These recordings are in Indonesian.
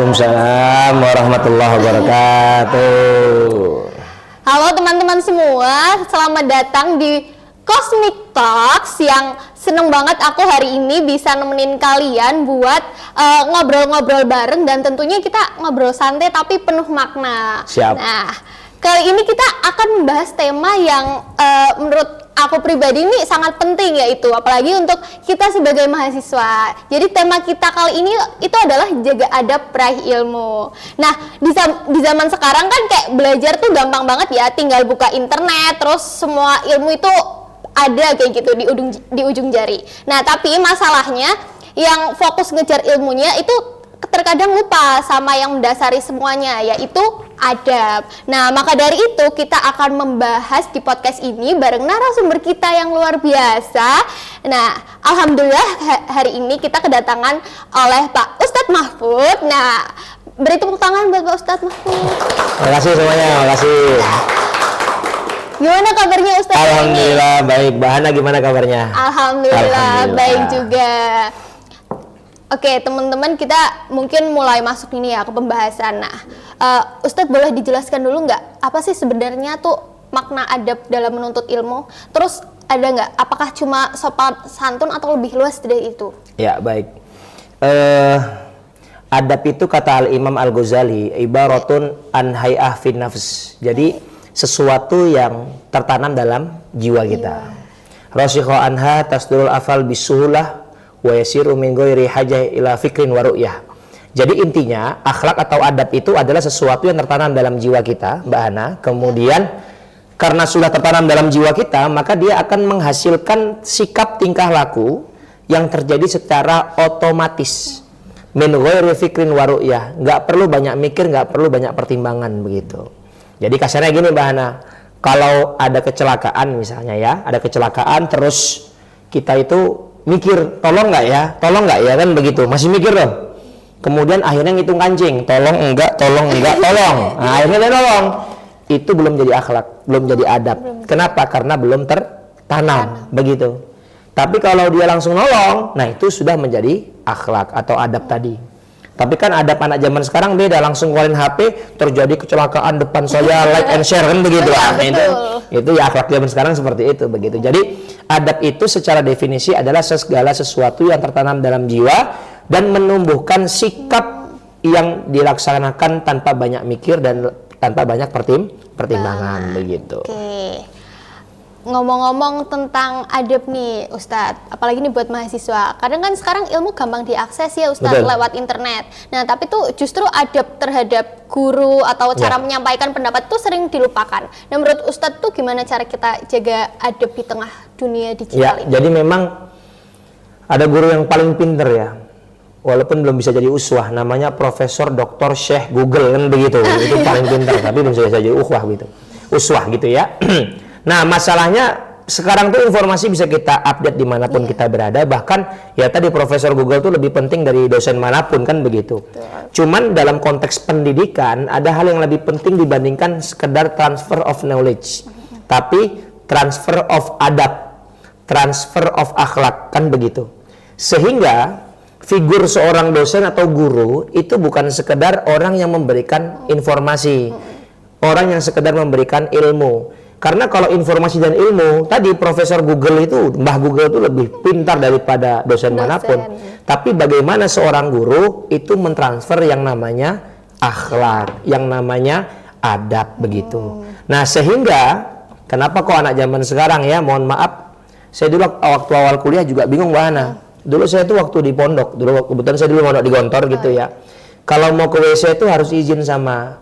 Waalaikumsalam warahmatullahi wabarakatuh. Halo teman-teman semua, selamat datang di Cosmic Talks yang seneng banget aku hari ini bisa nemenin kalian buat ngobrol-ngobrol bareng dan tentunya kita ngobrol santai tapi penuh makna. Siap. Nah, kali ini kita akan membahas tema yang menurut aku pribadi ini sangat penting, yaitu apalagi untuk kita sebagai mahasiswa. Jadi tema kita kali ini itu adalah jaga adab raih ilmu. Nah, di zaman sekarang kan kayak belajar tuh gampang banget ya, tinggal buka internet terus semua ilmu itu ada kayak gitu di ujung jari. Nah, tapi masalahnya yang fokus ngejar ilmunya itu terkadang lupa sama yang mendasari semuanya, yaitu adab. Nah, maka dari itu kita akan membahas di podcast ini bareng narasumber kita yang luar biasa. Nah, alhamdulillah hari ini kita kedatangan oleh Pak Ustadz Mahfud. Nah, beri tepuk tangan buat Pak Ustadz Mahfud. Terima kasih semuanya, terima kasih. Gimana kabarnya Ustadz? Alhamdulillah ini? Baik. Bahana gimana kabarnya? Alhamdulillah baik juga. Oke, teman-teman, kita mungkin mulai masuk ini ya ke pembahasan. Nah, Ustadz boleh dijelaskan dulu nggak apa sih sebenarnya tuh makna adab dalam menuntut ilmu? Terus ada nggak? Apakah cuma sopan santun atau lebih luas dari itu? Ya, baik. Adab itu kata Al-Imam Al-Ghazali ibaratun an hay'ah fin nafs. Jadi sesuatu yang tertanam dalam jiwa kita. Rasikha anha tasdurul afal bisuhulah wa yasiru min ghairi hajah ila fikrin wa ru'yah. Jadi intinya akhlak atau adab itu adalah sesuatu yang tertanam dalam jiwa kita, Mbak Hana. Kemudian karena sudah tertanam dalam jiwa kita, maka dia akan menghasilkan sikap tingkah laku yang terjadi secara otomatis. Min ghairi fikrin wa ru'yah. Enggak perlu banyak mikir, enggak perlu banyak pertimbangan begitu. Jadi kasarnya gini Mbak Hana, kalau ada kecelakaan misalnya ya, ada kecelakaan terus kita itu mikir tolong nggak ya kan begitu, masih mikir loh. Kemudian akhirnya ngitung kancing, tolong enggak, tolong. Nah, akhirnya dia nolong. Itu belum jadi akhlak, belum jadi adab. Kenapa? Karena belum tertanam begitu. Tapi kalau dia langsung nolong, nah itu sudah menjadi akhlak atau adab tadi. Tapi kan adab anak zaman sekarang beda, langsung keluarin HP, terjadi kecelakaan depan saya, like and share kan begitu. Itu ya akhlak zaman sekarang seperti itu begitu. Jadi adab itu secara definisi adalah segala sesuatu yang tertanam dalam jiwa dan menumbuhkan sikap yang dilaksanakan tanpa banyak mikir dan tanpa banyak pertimbangan begitu. Ngomong-ngomong tentang adab nih Ustadz, apalagi nih buat mahasiswa, kadang kan sekarang ilmu gampang diakses ya Ustadz lewat internet. Nah tapi tuh justru adab terhadap guru atau cara menyampaikan pendapat tuh sering dilupakan. Nah menurut Ustadz tuh gimana cara kita jaga adab di tengah dunia digital ini? Jadi memang ada guru yang paling pinter ya, walaupun belum bisa jadi uswah, namanya Profesor Dr. Syekh Google kan begitu. Itu paling pinter tapi belum bisa jadi uswah gitu ya. Nah masalahnya sekarang tuh informasi bisa kita update dimanapun kita berada, bahkan ya tadi Profesor Google tuh lebih penting dari dosen manapun kan begitu. Cuman dalam konteks pendidikan ada hal yang lebih penting dibandingkan sekedar transfer of knowledge, tapi transfer of adab, transfer of akhlak kan begitu. Sehingga figur seorang dosen atau guru itu bukan sekedar orang yang memberikan informasi, orang yang sekedar memberikan ilmu. Karena kalau informasi dan ilmu, tadi Profesor Google itu, Mbah Google itu lebih pintar daripada dosen manapun. Tapi bagaimana seorang guru itu mentransfer yang namanya akhlak, yang namanya adab begitu. Nah sehingga, kenapa kok anak zaman sekarang ya, mohon maaf, saya dulu waktu awal kuliah juga bingung Mbak Hana. Dulu saya tuh waktu di pondok, kebetulan saya dulu mondok di Gontor gitu ya. Kalau mau ke WC itu harus izin sama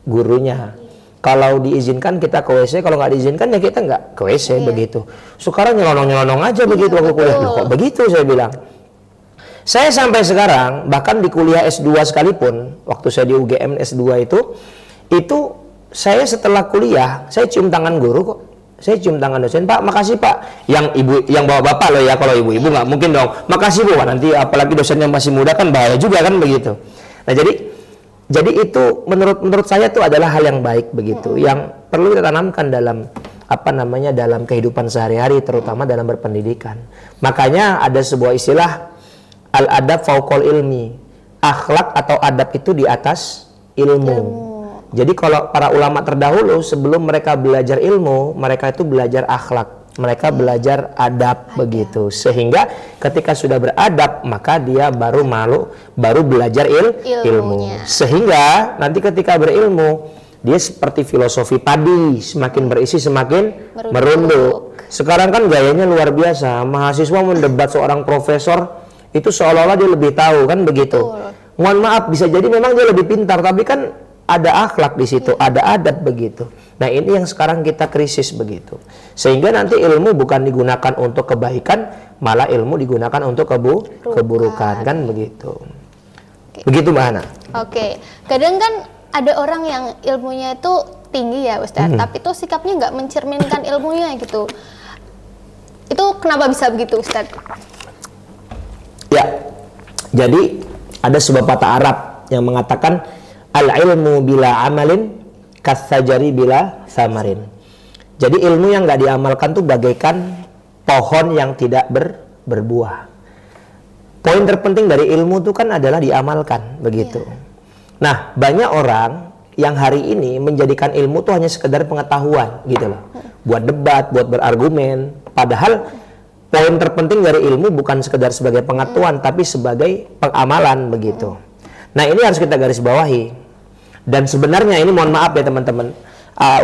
gurunya. Kalau diizinkan kita ke WC, kalau nggak diizinkan ya kita nggak ke WC begitu. Sekarang nyelonong-nyelonong aja begitu waktu kuliah. Loh, kok begitu saya bilang. Saya sampai sekarang bahkan di kuliah S2 sekalipun, waktu saya di UGM S2 itu saya setelah kuliah saya cium tangan guru kok. Saya cium tangan dosen, Pak, makasih Pak. Yang bawa bapak loh ya, kalau ibu-ibu nggak mungkin dong. Makasih Bu, nanti apalagi dosennya masih muda kan bahaya juga kan begitu. Nah jadi itu menurut saya itu adalah hal yang baik begitu, yang perlu kita tanamkan dalam dalam kehidupan sehari-hari, terutama dalam berpendidikan. Makanya ada sebuah istilah al-adab fauqal ilmi. akhlak atau adab itu di atas ilmu. Jadi kalau para ulama terdahulu sebelum mereka belajar ilmu, mereka itu belajar akhlak, mereka belajar adab begitu. Sehingga ketika sudah beradab, maka dia baru belajar ilmu. Sehingga nanti ketika berilmu, dia seperti filosofi padi, semakin berisi semakin merunduk. Sekarang kan gayanya luar biasa, mahasiswa mendebat seorang profesor itu seolah-olah dia lebih tahu kan begitu. Mohon maaf, bisa jadi memang dia lebih pintar, tapi kan ada akhlak di situ, ada adab begitu. Nah, ini yang sekarang kita krisis begitu. Sehingga nanti ilmu bukan digunakan untuk kebaikan, malah ilmu digunakan untuk keburukan kan begitu. Begitu Mbak Hana. Oke. Kadang kan ada orang yang ilmunya itu tinggi ya Ustadz, tapi tuh sikapnya nggak mencerminkan ilmunya gitu. Itu kenapa bisa begitu Ustadz? Ya, jadi ada sebuah patah Arab yang mengatakan al-ilmu bila amalin katsajari bila samarin. Jadi ilmu yang nggak diamalkan tuh bagaikan pohon yang tidak berbuah. Poin terpenting dari ilmu tuh kan adalah diamalkan begitu. Nah, banyak orang yang hari ini menjadikan ilmu tuh hanya sekedar pengetahuan gitu loh. Buat debat, buat berargumen. Padahal poin terpenting dari ilmu bukan sekedar sebagai pengetahuan, tapi sebagai pengamalan begitu. Nah, ini harus kita garis bawahi. Dan sebenarnya ini mohon maaf ya teman-teman,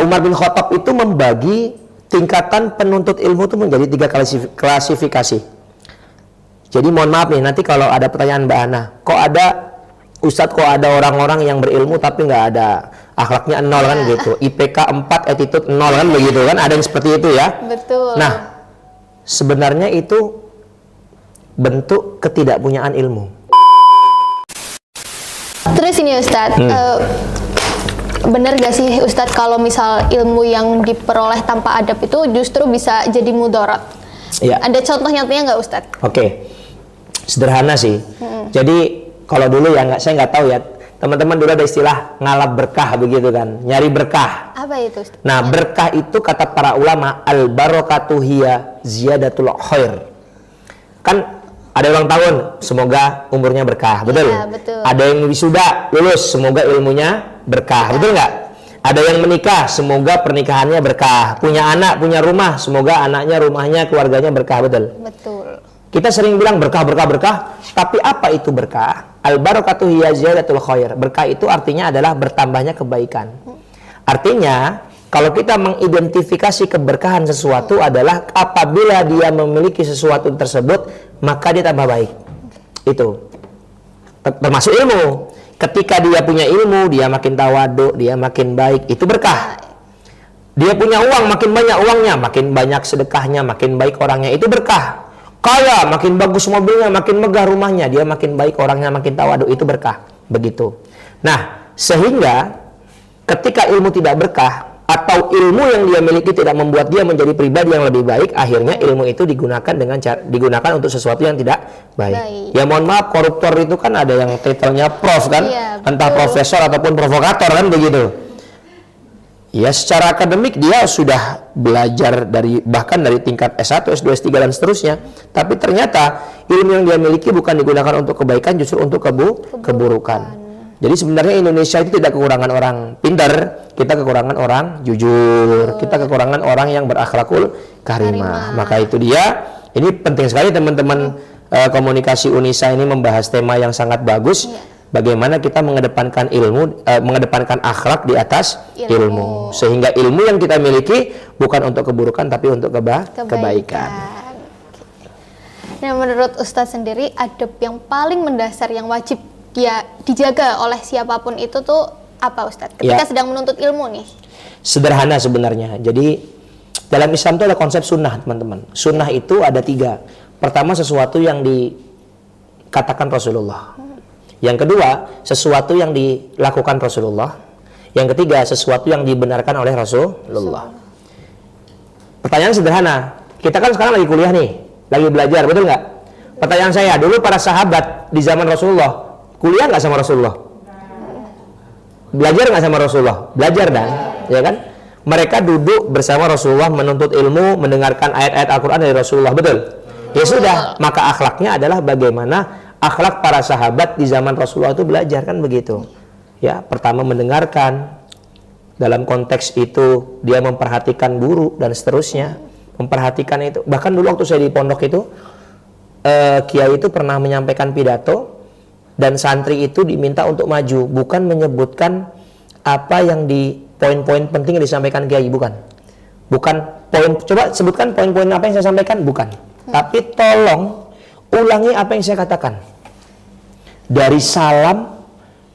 Umar bin Khattab itu membagi tingkatan penuntut ilmu itu menjadi 3 klasifikasi. Jadi mohon maaf nih, nanti kalau ada pertanyaan Mbak Ana, kok ada orang-orang yang berilmu tapi nggak ada akhlaknya 0 kan gitu, IPK 4, attitude 0 kan begitu kan, ada yang seperti itu ya. Betul. Nah, sebenarnya itu bentuk ketidakpunyaan ilmu. Terus ini Ustadz, bener gak sih Ustadz kalau misal ilmu yang diperoleh tanpa adab itu justru bisa jadi mudarat? Ya. Ada contoh nyatanya nggak Ustadz? Oke. Sederhana sih. Jadi kalau dulu ya saya nggak tahu ya, teman-teman dulu ada istilah ngalap berkah begitu kan, nyari berkah. Apa itu Ustadz? Nah, berkah itu kata para ulama al barakatu hiya ziyadatul khair. Kan ada ulang tahun, semoga umurnya berkah, betul? Ya, betul. Ada yang wisuda, lulus, semoga ilmunya berkah, betul nggak? Ada yang menikah, semoga pernikahannya berkah. Punya anak, punya rumah, semoga anaknya, rumahnya, keluarganya berkah, betul? Betul. Kita sering bilang berkah, tapi apa itu berkah? Al barakatu hiya ziyadatul khair. Berkah itu artinya adalah bertambahnya kebaikan. Artinya, kalau kita mengidentifikasi keberkahan sesuatu adalah apabila dia memiliki sesuatu tersebut, maka dia tambah baik. Itu termasuk ilmu. Ketika dia punya ilmu, dia makin tawadhu, dia makin baik, itu berkah. Dia punya uang, makin banyak uangnya, makin banyak sedekahnya, makin baik orangnya, itu berkah. Kaya, makin bagus mobilnya, makin megah rumahnya, dia makin baik orangnya, makin tawadhu, itu berkah. Begitu. Nah, sehingga ketika ilmu tidak berkah atau ilmu yang dia miliki tidak membuat dia menjadi pribadi yang lebih baik, akhirnya ilmu itu digunakan untuk sesuatu yang tidak baik. Ya mohon maaf, koruptor itu kan ada yang titelnya prof kan, entah profesor ataupun provokator kan begitu. Ya secara akademik dia sudah belajar bahkan dari tingkat S1, S2, S3 dan seterusnya, tapi ternyata ilmu yang dia miliki bukan digunakan untuk kebaikan, justru untuk keburukan. Jadi sebenarnya Indonesia itu tidak kekurangan orang pintar, kita kekurangan orang jujur, kita kekurangan orang yang berakhlakul karimah. Maka itu dia, ini penting sekali teman-teman komunikasi Unisa ini membahas tema yang sangat bagus. Bagaimana kita mengedepankan ilmu, mengedepankan akhlak di atas ilmu. Sehingga ilmu yang kita miliki bukan untuk keburukan tapi untuk kebaikan. Nah, menurut Ustadz sendiri, adab yang paling mendasar yang wajib ya dijaga oleh siapapun itu tuh apa Ustadz? Ketika sedang menuntut ilmu nih. Sederhana sebenarnya. Jadi dalam Islam itu ada konsep sunnah teman-teman. Sunnah itu ada 3. Pertama, sesuatu yang dikatakan Rasulullah. Yang kedua, sesuatu yang dilakukan Rasulullah. Yang ketiga, sesuatu yang dibenarkan oleh Rasulullah. Pertanyaan sederhana. Kita kan sekarang lagi kuliah nih, lagi belajar, betul nggak? Pertanyaan saya, dulu para sahabat di zaman Rasulullah kuliah nggak sama Rasulullah? Belajar nggak sama Rasulullah? Belajar dan, ya kan? Mereka duduk bersama Rasulullah menuntut ilmu, mendengarkan ayat-ayat Al-Quran dari Rasulullah, betul? Ya sudah, maka akhlaknya adalah bagaimana akhlak para sahabat di zaman Rasulullah itu belajar kan begitu. Ya, pertama mendengarkan, dalam konteks itu dia memperhatikan guru dan seterusnya, memperhatikan itu. Bahkan dulu waktu saya di pondok itu, kiai itu pernah menyampaikan pidato dan santri itu diminta untuk maju, bukan menyebutkan apa yang di poin-poin penting yang disampaikan kiai, bukan poin, coba sebutkan poin-poin apa yang saya sampaikan, bukan, tapi tolong ulangi apa yang saya katakan dari salam,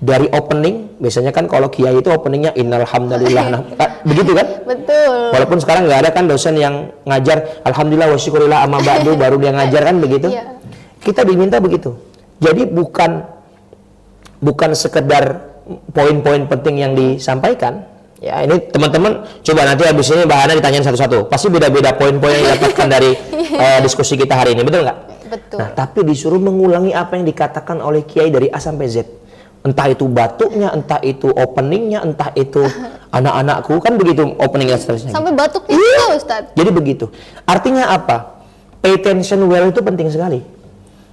dari opening. Biasanya kan kalau kiai itu openingnya innal hamdalillah, begitu kan? Betul. Walaupun sekarang nggak ada kan dosen yang ngajar alhamdulillah wa syukurillah amma ba'du baru dia ngajar kan begitu. Iya. Kita diminta begitu. Jadi bukan sekedar poin-poin penting yang disampaikan. Ya, ini teman-teman coba nanti habis ini bahannya ditanyain satu-satu. Pasti beda-beda poin-poin yang didapatkan dari diskusi kita hari ini, betul nggak? Betul. Nah, tapi disuruh mengulangi apa yang dikatakan oleh kiai dari A sampai Z. Entah itu batuknya, entah itu openingnya, entah itu anak-anakku, kan begitu openingnya seterusnya. Sampai batuknya juga, Ustadz. Jadi begitu. Artinya apa? Pay attention well itu penting sekali.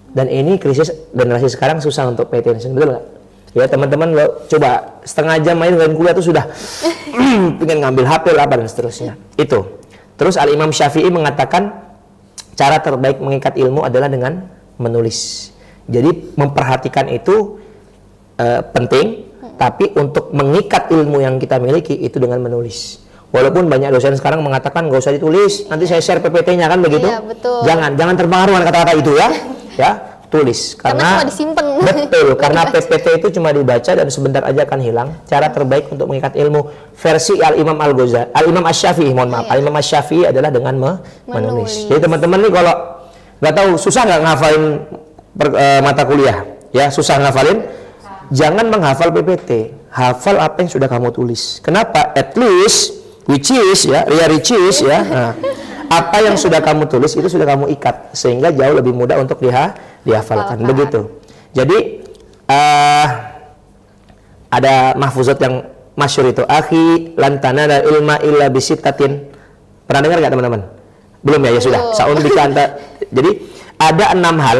Dan ini krisis generasi sekarang susah untuk pay attention, betul nggak? Ya teman-teman, lo coba setengah jam main dengan kuliah tuh sudah pengen ngambil HP lah dan seterusnya. Itu. Terus Al-Imam Syafi'i mengatakan cara terbaik mengikat ilmu adalah dengan menulis. Jadi memperhatikan itu penting, tapi untuk mengikat ilmu yang kita miliki itu dengan menulis. Walaupun banyak dosen sekarang mengatakan nggak usah ditulis, nanti saya share PPT-nya kan begitu. Iya, betul. Jangan terpengaruh dengan kata-kata itu ya. Ya, tulis Karena cuma disimpan. Betul, karena PPT itu cuma dibaca dan sebentar aja akan hilang. Cara terbaik untuk mengikat ilmu versi Al-Imam Al-Ghazali, Al-Imam Asy-Syafi'i, mohon maaf. Al-Imam Asy-Syafi'i adalah dengan menulis. Jadi teman-teman nih kalau nggak tahu, susah nggak ngafalin mata kuliah, ya susah ngafalin, jangan menghafal PPT, hafal apa yang sudah kamu tulis. Kenapa? At least, which is ya, nah, apa yang sudah kamu tulis itu sudah kamu ikat, sehingga jauh lebih mudah untuk dihafalkan. Begitu. Jadi ada mahfuzat yang masyhur itu, akhi lantana dan ilma illa bisittatin. Pernah dengar nggak teman-teman? Belum ya? Ya sudah. Saun dikanta. Jadi ada 6 hal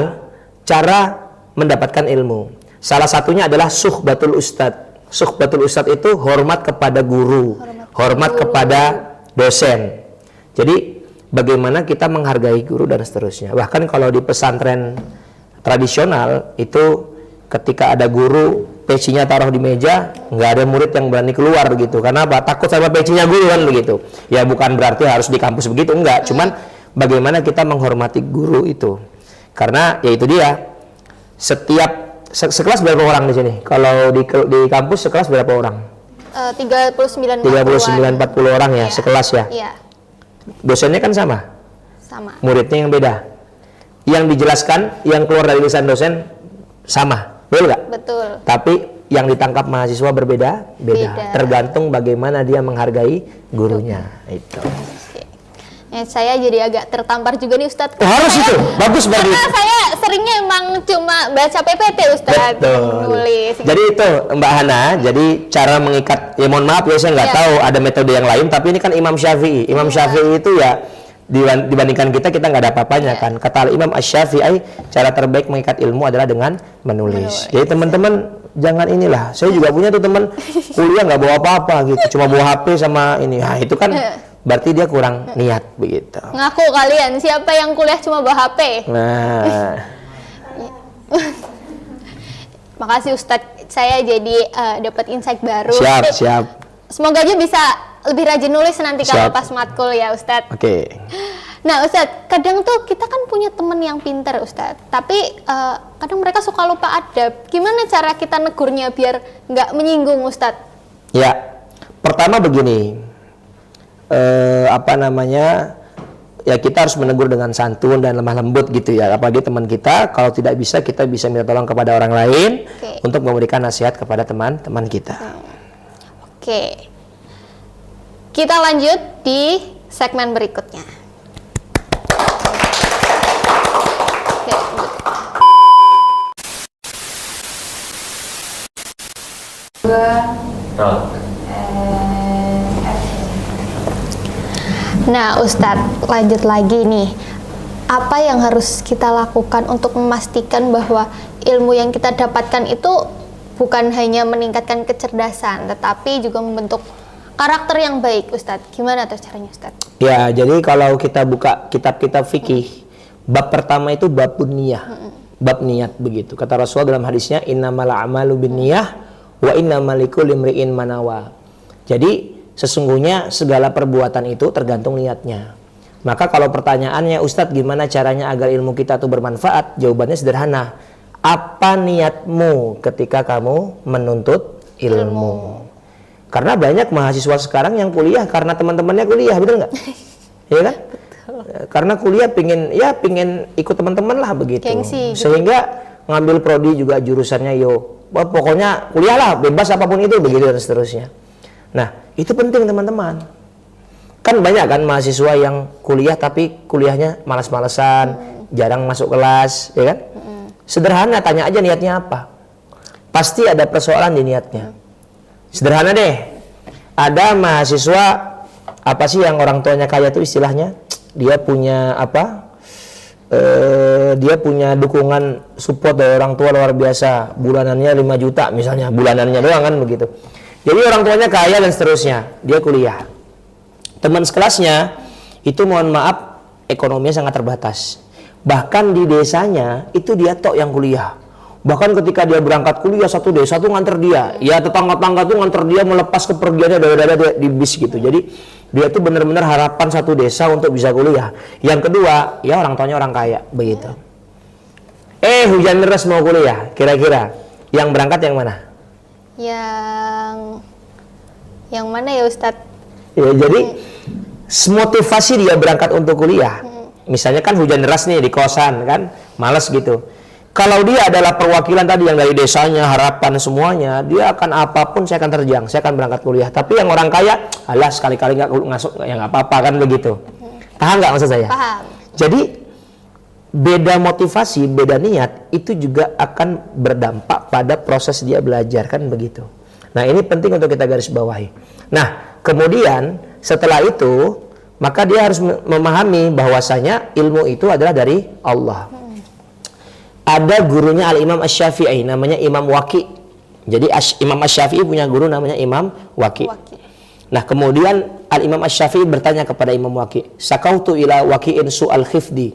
cara mendapatkan ilmu. Salah satunya adalah suhbatul ustad. Suhbatul ustad itu hormat kepada guru, hormat kepada dosen. Jadi bagaimana kita menghargai guru dan seterusnya. Bahkan kalau di pesantren tradisional itu ketika ada guru, pecinya taruh di meja, nggak ada murid yang berani keluar begitu. Karena apa? Takut sama pecinya guru kan begitu. Ya bukan berarti harus di kampus begitu, enggak. Cuman bagaimana kita menghormati guru itu. Karena ya itu dia. Setiap sekelas berapa orang di sini? Kalau di kampus sekelas berapa orang? 39 40 orang ya, sekelas ya. Iya. Dosennya kan sama. Sama. Muridnya yang beda. Yang dijelaskan, yang keluar dari lisan dosen sama. Betul nggak? Betul. Tapi yang ditangkap mahasiswa berbeda, beda. Tergantung bagaimana dia menghargai gurunya. Itu. Ya, saya jadi agak tertampar juga nih Ustadz. Harus itu, bagus berarti. Karena saya seringnya emang cuma baca PPT Ustadz. Betul. Nulis. Jadi itu Mbak Hana, jadi cara mengikat, ya mohon maaf ya saya nggak tahu ada metode yang lain, tapi ini kan Imam Syafi'i. Imam Syafi'i itu ya dibandingkan kita nggak ada apa-apanya kan. Kata Imam Asy-Syafi'i, cara terbaik mengikat ilmu adalah dengan menulis. Jadi teman-teman jangan inilah. Saya juga punya tuh teman kuliah nggak bawa apa-apa gitu, cuma bawa HP sama ini. Nah itu kan berarti dia kurang niat begitu. Ngaku kalian, siapa yang kuliah cuma bawa HP? Nah. Makasih Ustadz, saya jadi dapat insight baru. Siap. Semoga aja bisa lebih rajin nulis nanti kalau pas matkul ya Ustadz. Oke. Nah Ustadz, kadang tuh kita kan punya teman yang pinter Ustadz, tapi kadang mereka suka lupa adab. Gimana cara kita negurnya biar nggak menyinggung Ustadz? Ya, pertama begini. Ya kita harus menegur dengan santun dan lemah lembut gitu ya, apalagi teman kita. Kalau tidak bisa, kita bisa minta tolong kepada orang lain untuk memberikan nasihat kepada teman-teman kita. Oke. Kita lanjut di segmen berikutnya. Nah Ustadz, lanjut lagi nih. Apa yang harus kita lakukan untuk memastikan bahwa ilmu yang kita dapatkan itu bukan hanya meningkatkan kecerdasan, tetapi juga membentuk karakter yang baik, Ustadz. Gimana tuh caranya, Ustadz? Ya, jadi kalau kita buka kitab-kitab fikih, bab pertama itu bab niyah, bab niat begitu. Kata Rasulullah dalam hadisnya, innamal a'malu binniyah wa innamal likulli imri'in ma nawa. Jadi sesungguhnya segala perbuatan itu tergantung niatnya. Maka kalau pertanyaannya, Ustadz gimana caranya agar ilmu kita itu bermanfaat? Jawabannya sederhana. Apa niatmu ketika kamu menuntut ilmu? Karena banyak mahasiswa sekarang yang kuliah karena teman-temannya kuliah, betul nggak? Iya kan? Karena kuliah pingin ikut teman-teman lah begitu. Gengsi, gitu. Sehingga ngambil prodi juga jurusannya pokoknya kuliah lah, bebas apapun itu begitu dan seterusnya. Nah, itu penting teman-teman. Kan banyak kan mahasiswa yang kuliah tapi kuliahnya malas-malesan, jarang masuk kelas, ya kan? Sederhana, tanya aja niatnya apa. Pasti ada persoalan di niatnya. Sederhana deh. Ada mahasiswa apa sih yang orang tuanya kaya itu istilahnya? Dia punya apa? Dia punya dukungan support dari orang tua luar biasa. Bulanannya 5 juta misalnya, bulanannya doang kan begitu. Jadi orang tuanya kaya dan seterusnya. Dia kuliah. Teman sekelasnya itu mohon maaf ekonominya sangat terbatas. Bahkan di desanya itu dia tok yang kuliah. Bahkan ketika dia berangkat kuliah, satu desa tuh nganter dia. Ya tetangga-tangga tuh nganter dia melepas kepergiannya dada-dada di bis gitu. Jadi dia tuh benar-benar harapan satu desa untuk bisa kuliah. Yang kedua, ya orang tuanya orang kaya begitu. Hujan deras mau kuliah, kira-kira yang berangkat yang mana? Yang mana ya Ustadz? Ya, jadi motivasi dia berangkat untuk kuliah. Misalnya kan hujan deras nih di kosan kan, malas gitu. Kalau dia adalah perwakilan tadi yang dari desanya, harapan semuanya, dia akan apapun saya akan terjang, saya akan berangkat kuliah. Tapi yang orang kaya, alah sekali-kali nggak masuk, ya nggak apa-apa kan begitu. Paham nggak maksud saya? Paham. Jadi beda motivasi, beda niat itu juga akan berdampak pada proses dia belajar kan begitu. Nah ini penting untuk kita garis bawahi. Nah kemudian setelah itu maka dia harus memahami bahwasanya ilmu itu adalah dari Allah. Ada gurunya Al-Imam Asy-Syafi'i namanya Imam Waqi. Jadi Imam Asy-Syafi'i punya guru namanya Imam Waqi. Nah kemudian Al-Imam Asy-Syafi'i bertanya kepada Imam Waqi, sakautu ila waqi'in su'al khifdi.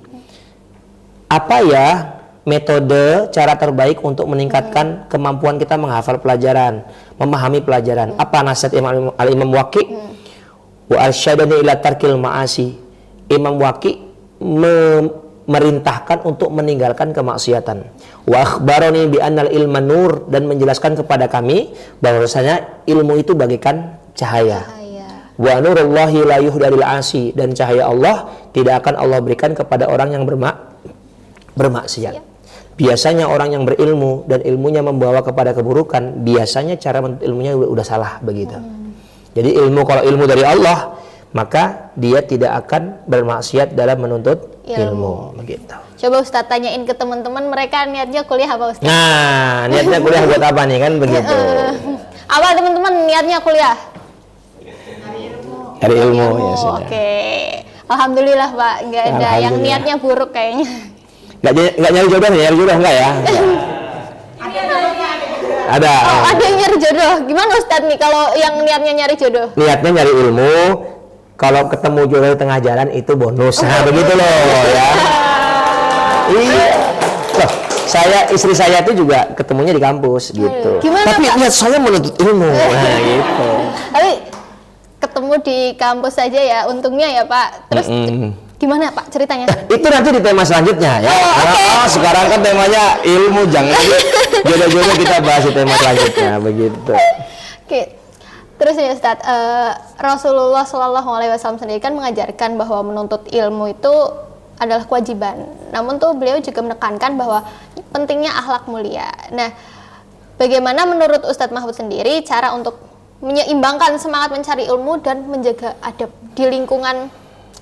Apa ya metode cara terbaik untuk meningkatkan kemampuan kita menghafal pelajaran, memahami pelajaran? Apa nasihat Al-Imam Waqi? Wa arsyadani ila tarkil ma'asi. Imam Waqi merintahkan untuk meninggalkan kemaksiatan. Wa akhbarani bi annal ilma nur, dan menjelaskan kepada kami bahwasanya ilmu itu bagaikan cahaya. Wa nurullahi la yuhda lil asi, dan cahaya Allah tidak akan Allah berikan kepada orang yang bermaksiat. Biasanya orang yang berilmu dan ilmunya membawa kepada keburukan, biasanya cara ilmunya udah salah begitu. Jadi ilmu, kalau ilmu dari Allah, maka dia tidak akan bermaksiat dalam menuntut ilmu begitu. Coba Ustadz tanyain ke teman-teman, mereka niatnya kuliah apa Ustadz? Nah, niatnya kuliah buat apa nih kan begitu. Apa teman-teman niatnya kuliah? Cari ilmu ya sudah. Oke. Alhamdulillah Pak, nggak ada yang niatnya buruk kayaknya. Nggak nyari jodoh, nyari jodoh enggak ya? Ada. Oh, ada yang nyari jodoh. Gimana Ustadz nih kalau yang niatnya nyari jodoh? Niatnya nyari ilmu, kalau ketemu jodoh di tengah jalan itu bonus. Nah, begitu loh ya. Iya. Loh, istri saya itu juga ketemunya di kampus gitu. Gimana, tapi Pak? niat saya menuntut ilmu. Nah, gitu. Tapi ketemu di kampus saja ya, untungnya ya Pak. Terus gimana Pak ceritanya? Itu nanti di tema selanjutnya ya. Sekarang kan temanya ilmu, jangan jodoh-jodoh kita bahas di tema selanjutnya begitu. Oke. Terus ya Ustadz, Rasulullah SAW sendiri kan mengajarkan bahwa menuntut ilmu itu adalah kewajiban. Namun tuh beliau juga menekankan bahwa pentingnya akhlak mulia. Nah, bagaimana menurut Ustadz Mahfud sendiri cara untuk menyeimbangkan semangat mencari ilmu dan menjaga adab di lingkungan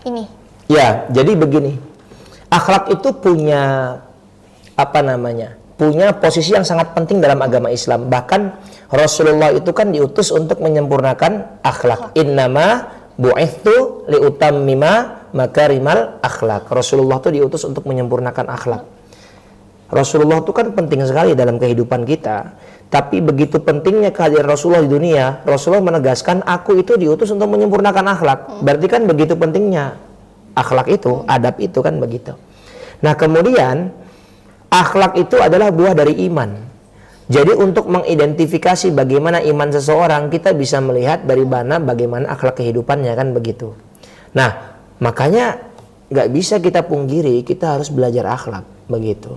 ini? Ya, jadi begini. Akhlak itu punya punya posisi yang sangat penting dalam agama Islam. Bahkan Rasulullah itu kan diutus untuk menyempurnakan akhlak. Innama bu'ithtu liutammima makarimal akhlak. Rasulullah itu diutus untuk menyempurnakan akhlak. Rasulullah itu kan penting sekali dalam kehidupan kita. Tapi begitu pentingnya kehadiran Rasulullah di dunia, Rasulullah menegaskan aku itu diutus untuk menyempurnakan akhlak. Berarti kan begitu pentingnya akhlak itu, adab itu kan begitu. Nah kemudian akhlak itu adalah buah dari iman. Jadi untuk mengidentifikasi bagaimana iman seseorang, kita bisa melihat dari mana bagaimana akhlak kehidupannya kan begitu. Nah makanya nggak bisa kita punggiri, kita harus belajar akhlak begitu.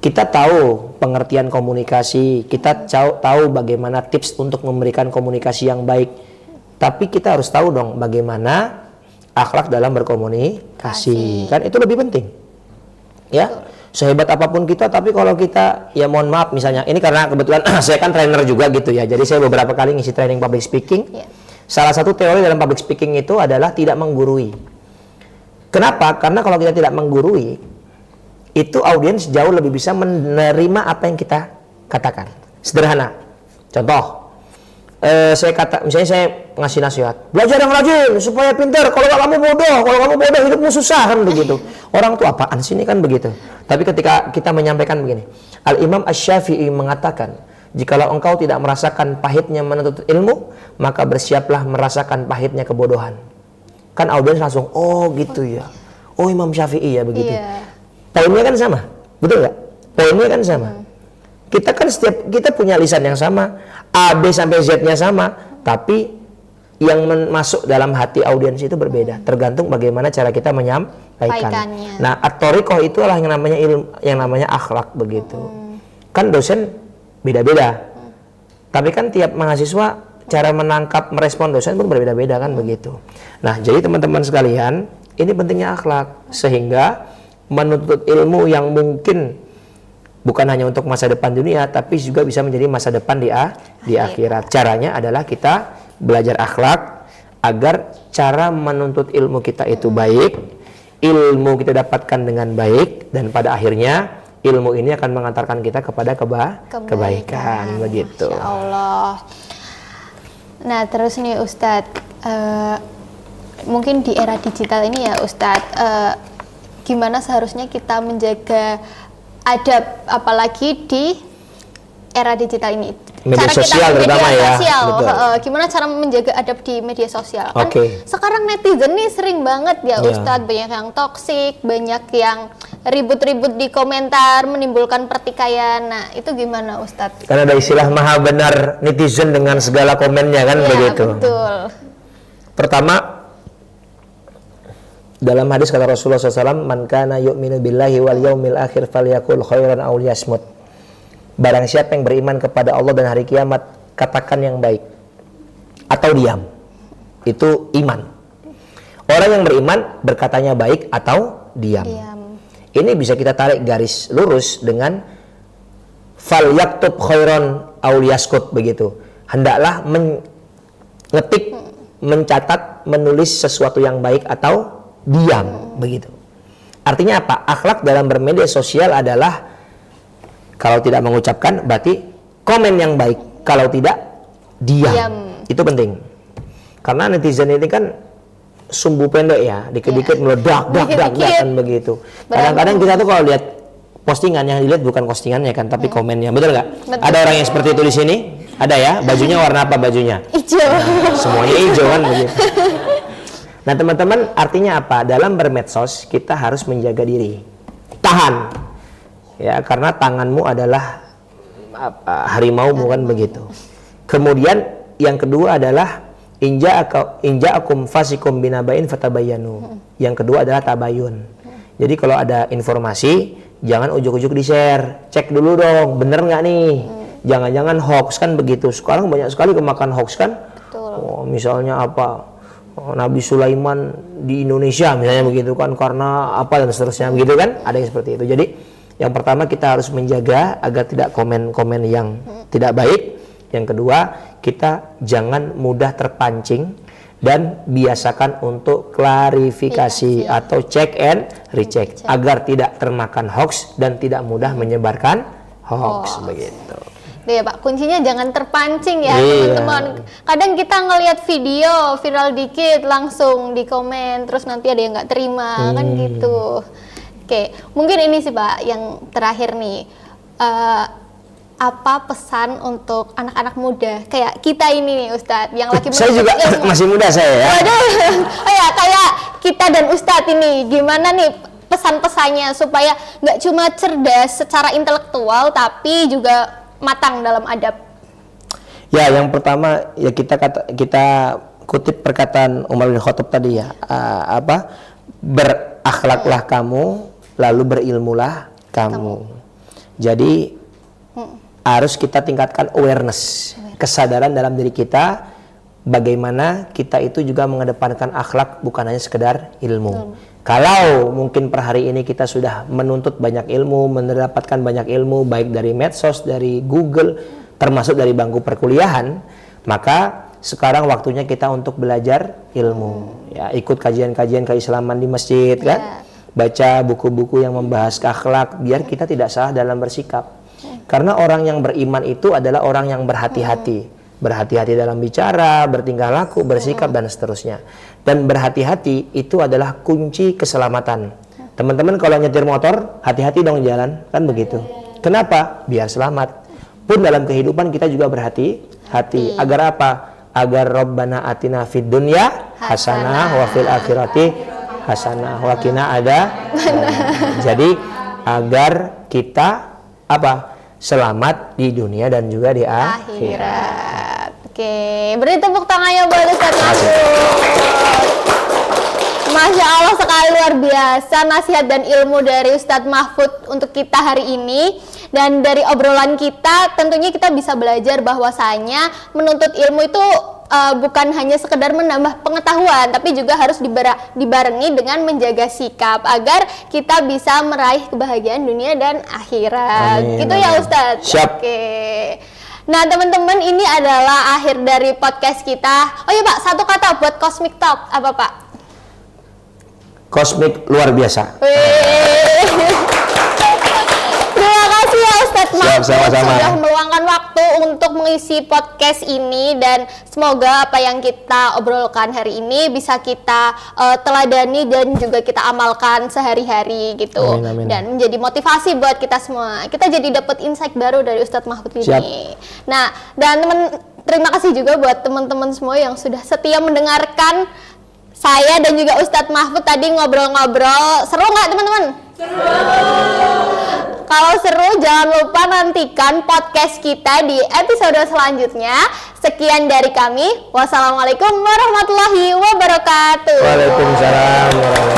Kita tahu pengertian komunikasi, kita tahu bagaimana tips untuk memberikan komunikasi yang baik. Tapi kita harus tahu dong bagaimana akhlak dalam berkomunikasi. Kan itu lebih penting. Ya, sehebat apapun kita, tapi kalau kita, ya mohon maaf misalnya, ini karena kebetulan saya kan trainer juga gitu ya. Jadi saya beberapa kali ngisi training public speaking. Salah satu teori dalam public speaking itu adalah tidak menggurui. Kenapa? Karena kalau kita tidak menggurui, itu audiens jauh lebih bisa menerima apa yang kita katakan. Sederhana. Contoh, misalnya saya ngasih nasihat, belajar yang rajin supaya pintar. Kalau kamu bodoh hidupmu susah kan begitu. Orang tuh apaan sih ini kan begitu. Tapi ketika kita menyampaikan begini, Al-Imam Asy-Syafi'i mengatakan, jikalau engkau tidak merasakan pahitnya menuntut ilmu, maka bersiaplah merasakan pahitnya kebodohan. Kan audiens langsung, oh gitu ya. Oh Imam Syafi'i ya begitu. Poinnya kan sama, betul nggak? Poinnya kan sama. Kita kan kita punya lisan yang sama, A, B sampai Z-nya sama, tapi yang masuk dalam hati audiens itu berbeda, tergantung bagaimana cara kita menyampaikan. Nah, at-thoriqah itu adalah yang namanya ilmu, yang namanya akhlak begitu. Kan dosen beda-beda, tapi kan tiap mahasiswa cara menangkap, merespon dosen pun berbeda-beda kan begitu. Nah, jadi teman-teman sekalian, ini pentingnya akhlak, sehingga menuntut ilmu yang mungkin bukan hanya untuk masa depan dunia, tapi juga bisa menjadi masa depan di akhirat. Caranya adalah kita belajar akhlak agar cara menuntut ilmu kita itu baik, ilmu kita dapatkan dengan baik, dan pada akhirnya ilmu ini akan mengantarkan kita kepada kebaikan begitu. Masya Allah. Nah terus nih Ustadz, mungkin di era digital ini ya Ustadz, gimana seharusnya kita menjaga adab, apalagi di era digital ini? Media sosial terutama ya. Gimana cara menjaga adab di media sosial? Kan Okay. sekarang netizen nih sering banget ya Ustadz, banyak yang toksik, banyak yang ribut-ribut di komentar, menimbulkan pertikaian. Nah itu gimana Ustadz? Karena ada istilah maha benar netizen dengan segala komennya kan begitu. Betul. Pertama, dalam hadis kata Rasulullah SAW, man kana yu'minu billahi wal yaumil akhir falyakul khairan aw liyasmut. Barang siapa yang beriman kepada Allah dan hari kiamat, katakan yang baik atau diam. Itu iman. Orang yang beriman berkatanya baik atau diam. Ini bisa kita tarik garis lurus dengan falyaktub khairan aw liyaskut begitu. Hendaklah mengetik, mencatat, menulis sesuatu yang baik atau diam begitu. Artinya apa? Akhlak dalam bermedia sosial adalah kalau tidak mengucapkan berarti komen yang baik, kalau tidak diam. Itu penting. Karena netizen ini kan sumbu pendek ya, dikit-dikit meledak kan begitu. Kadang-kadang kita tuh kalau lihat postingan, yang dilihat bukan postingannya kan, tapi komennya. Betul nggak? Ada orang yang seperti itu di sini? Ada ya? Bajunya warna apa bajunya? Hijau. Nah, semuanya hijau kan begitu. Nah teman-teman, artinya apa? Dalam bermedsos kita harus menjaga diri, tahan ya, karena tanganmu adalah harimaumu kan begitu. Kemudian yang kedua adalah inja'akum fasikum binabain fatabayyanu. Yang kedua adalah tabayun. Jadi kalau ada informasi jangan ujuk-ujuk di-share, cek dulu dong bener nggak nih. Jangan-jangan hoax kan begitu. Sekarang banyak sekali kemakan hoax kan. Oh, misalnya apa? Nabi Sulaiman di Indonesia misalnya begitu kan, karena apa dan seterusnya begitu kan, ada yang seperti itu. Jadi yang pertama kita harus menjaga agar tidak komen-komen yang tidak baik. Yang kedua, kita jangan mudah terpancing dan biasakan untuk klarifikasi atau check and recheck agar tidak termakan hoax dan tidak mudah menyebarkan hoax begitu. Ya Pak, kuncinya jangan terpancing ya teman-teman. Kadang kita ngelihat video viral dikit langsung di komen, terus nanti ada yang nggak terima kan gitu. Oke, mungkin ini sih Pak yang terakhir nih. Apa pesan untuk anak-anak muda kayak kita ini nih Ustadz yang lagi Saya juga ilmu. masih muda saya ya. Waduh, oh ya kayak kita dan Ustadz ini gimana nih pesan-pesannya supaya nggak cuma cerdas secara intelektual tapi juga matang dalam adab. Ya, yang pertama ya kita kutip perkataan Umar bin Khattab tadi ya, berakhlaklah kamu, lalu berilmulah kamu. Jadi harus kita tingkatkan awareness, kesadaran dalam diri kita, bagaimana kita itu juga mengedepankan akhlak bukan hanya sekedar ilmu. Kalau mungkin per hari ini kita sudah menuntut banyak ilmu, mendapatkan banyak ilmu baik dari medsos, dari Google, termasuk dari bangku perkuliahan, maka sekarang waktunya kita untuk belajar ilmu. Ya, ikut kajian-kajian keislaman di masjid kan, baca buku-buku yang membahas akhlak biar kita tidak salah dalam bersikap. Karena orang yang beriman itu adalah orang yang berhati-hati. Berhati-hati dalam bicara, bertingkah laku, bersikap, dan seterusnya. Dan berhati-hati itu adalah kunci keselamatan. Teman-teman kalau nyetir motor, hati-hati dong jalan, kan begitu. Kenapa? Biar selamat. Pun dalam kehidupan kita juga berhati-hati. Agar apa? Agar Rabbana atina fid dunya hasanah wa fil akhirati hasanah wa qina Jadi agar kita selamat di dunia dan juga di akhirat. Oke, beri tepuk tangannya buat Ustadz Mahfud. Masya Allah sekali, luar biasa nasihat dan ilmu dari Ustadz Mahfud untuk kita hari ini. Dan dari obrolan kita tentunya kita bisa belajar bahwasanya menuntut ilmu itu bukan hanya sekedar menambah pengetahuan, tapi juga harus dibarengi dengan menjaga sikap agar kita bisa meraih kebahagiaan dunia dan akhirat. Amin, gitu ya Ustadz. Siap. Oke. Nah teman-teman, ini adalah akhir dari podcast kita. Oh iya Pak, satu kata buat Cosmic Talk apa Pak? Kosmik luar biasa. Terima kasih ya Ustadz Mahfud sudah meluangkan waktu untuk mengisi podcast ini, dan semoga apa yang kita obrolkan hari ini bisa kita teladani dan juga kita amalkan sehari-hari gitu. Amin, amin. Dan menjadi motivasi buat kita semua. Kita jadi dapat insight baru dari Ustadz Mahfud ini. Siap. Nah, dan terima kasih juga buat teman-teman semua yang sudah setia mendengarkan saya dan juga Ustadz Mahfud tadi ngobrol-ngobrol. Seru nggak teman-teman? Seru! Kalau seru, jangan lupa nantikan podcast kita di episode selanjutnya. Sekian dari kami. Wassalamualaikum warahmatullahi wabarakatuh. Waalaikumsalam warahmatullahi wabarakatuh.